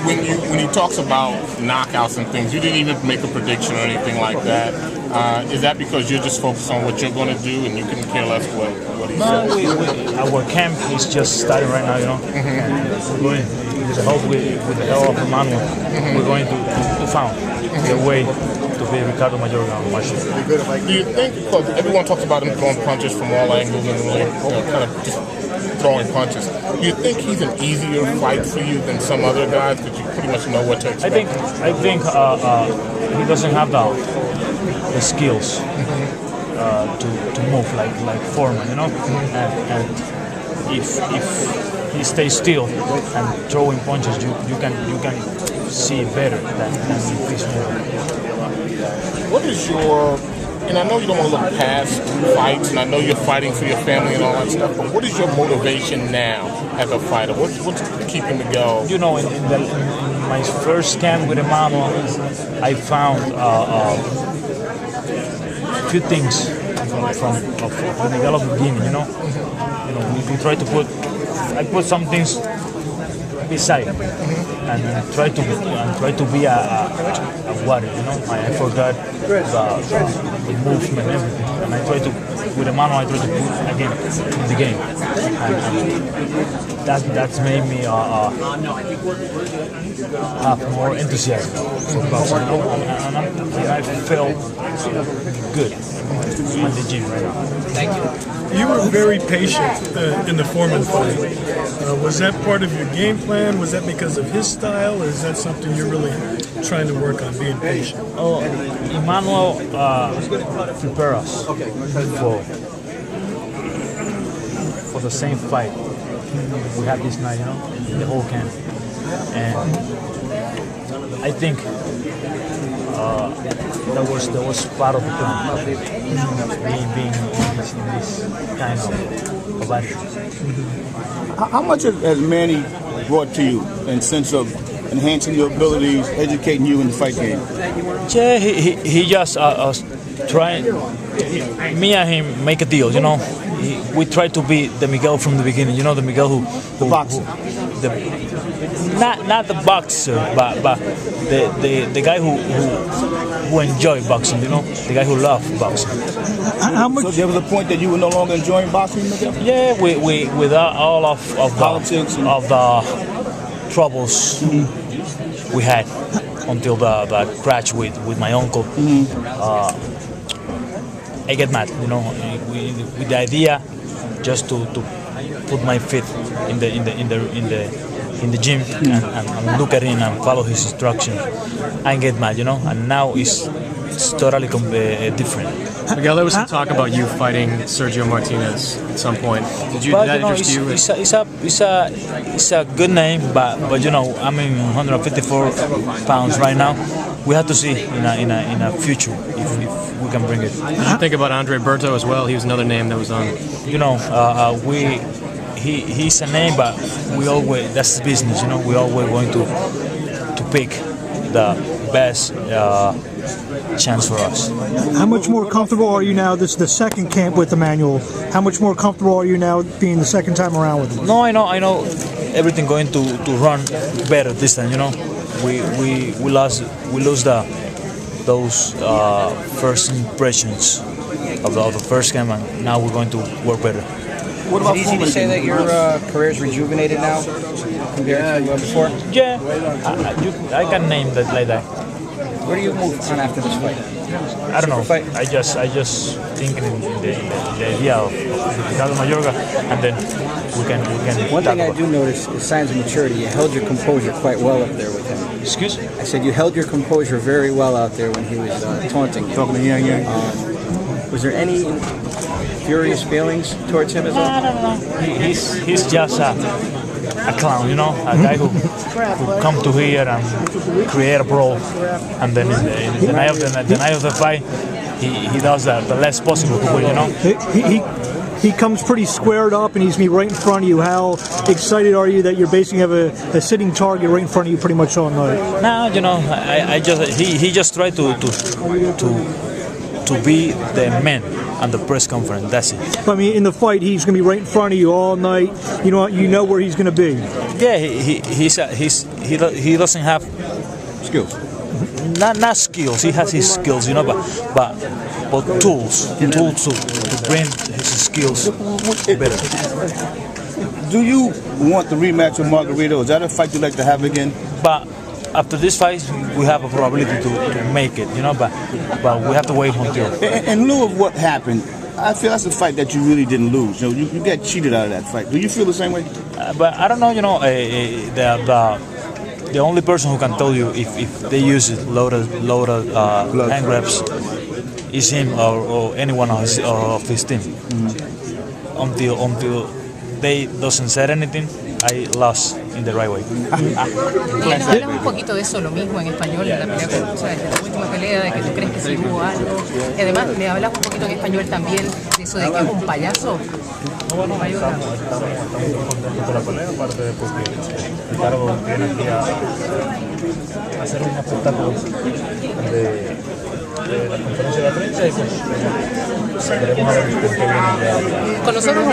when he talks about knockouts and things, you didn't even make a prediction or anything like that. Is that because you're just focused on what you're going to do and you can care less what he says? Our camp is just starting right now, you know. We're going with the help of Emmanuel. We're going to find a way to be Ricardo Mayorga on March. Do you think, because everyone talks about him throwing punches from all angles and really, kind of just throwing punches, do you think he's an easier fight for you than some other guys because you pretty much know what to expect? I think he doesn't have the skills to move like Foreman, you know. And if he stays still and throwing punches, you can see better than if he's moving. What is your, and I know you don't want to look past fights, and I know you're fighting for your family and all that stuff, but what is your motivation now as a fighter? What's keeping the go? You know, in my first camp with Emmanuel, I found a few things from Miguel of the beginning, you know. We try to I put some things beside and try to be a warrior, you know. I forgot the movement and everything, and I try to, with Emmanuel, I try to put again in the game, and that's made me have more enthusiasm for boxing, you know, and I feel good in the gym right now. Thank you. You were very patient in the Foreman fight. Was that part of your game plan? Was that because of his style, or is that something you're really trying to work on, being patient? Oh, Emmanuel prepared us for the same fight we had this night, you know, the whole camp. And I think that was part of the plan, being in this kind of attitude. How much has Manny brought to you in sense of enhancing your abilities, educating you in the fight game? Yeah, he just trying. Me and him make a deal, you know. We try to be the Miguel from the beginning, you know, the Miguel who the boxer. Not the boxer, but the guy who enjoy boxing, you know, the guy who love boxing. How much? So there was a point that you were no longer enjoying boxing, Miguel? Yeah, without all of politics of the troubles we had until the crash with my uncle. I get mad, you know, with the idea just to put my feet in the gym and look at him and follow his instructions. I get mad, you know, and now it's totally different. Miguel, there was some talk about you fighting Sergio Martinez at some point. Did that interest you? It's a good name, but you know, I'm in 154 pounds right now. We have to see in a future if we can bring it. Did you think about Andre Berto as well? He was another name that was on. You know, he's a name, but we always, that's the business. You know, we always going to pick the best chance for us. How much more comfortable are you now? This is the second camp with Emmanuel. How much more comfortable are you now being the second time around with him? No, I know everything going to run better this time. You know, we lose those first impressions of the first camp, and now we're going to work better. What about easy to say that your career is rejuvenated now compared to before? Yeah, I can name that like that. Where do you move on after this fight? I don't know. I just think in the idea of Ricardo Mayorga, and then we can. One thing I do notice is signs of maturity. You held your composure quite well up there with him. Excuse? I said you held your composure very well out there when he was taunting you. Was there any furious feelings towards him as well? No. He's just a clown, you know, a guy who come to here and create a brawl, and then in the night of the fight, he does the less possible to win, you know. He comes pretty squared up, and he's me right in front of you. How excited are you that you're basically have a sitting target right in front of you pretty much all night? No, you know, he just tried to to be the man and the press conference. That's it. I mean, in the fight, he's going to be right in front of you all night. You know where he's going to be. Yeah, he doesn't have Skills. not skills. He has his skills, but tools to bring his skills better. Do you want the rematch with Margarito? Is that a fight you'd like to have again? But after this fight, we have a probability to make it, but we have to wait until. In lieu of what happened, I feel that's a fight that you really didn't lose. You got cheated out of that fight. Do you feel the same way? But I don't know, the only person who can tell you if they use loaded hand grabs is him or anyone of his team. Until they doesn't say anything, I lost in the right way. Miguel, nos hablas un poquito de eso, lo mismo en español, en la pelea de la última pelea, de que tú crees que sí hubo algo. Y además, me hablas un poquito en español también de eso de que es un payaso. Bueno, estamos muy contentos con la pelea, aparte de porque Ricardo viene aquí a hacer un espectáculo de la conferencia de prensa y pues seguiremos a ver con qué viene. Con nosotros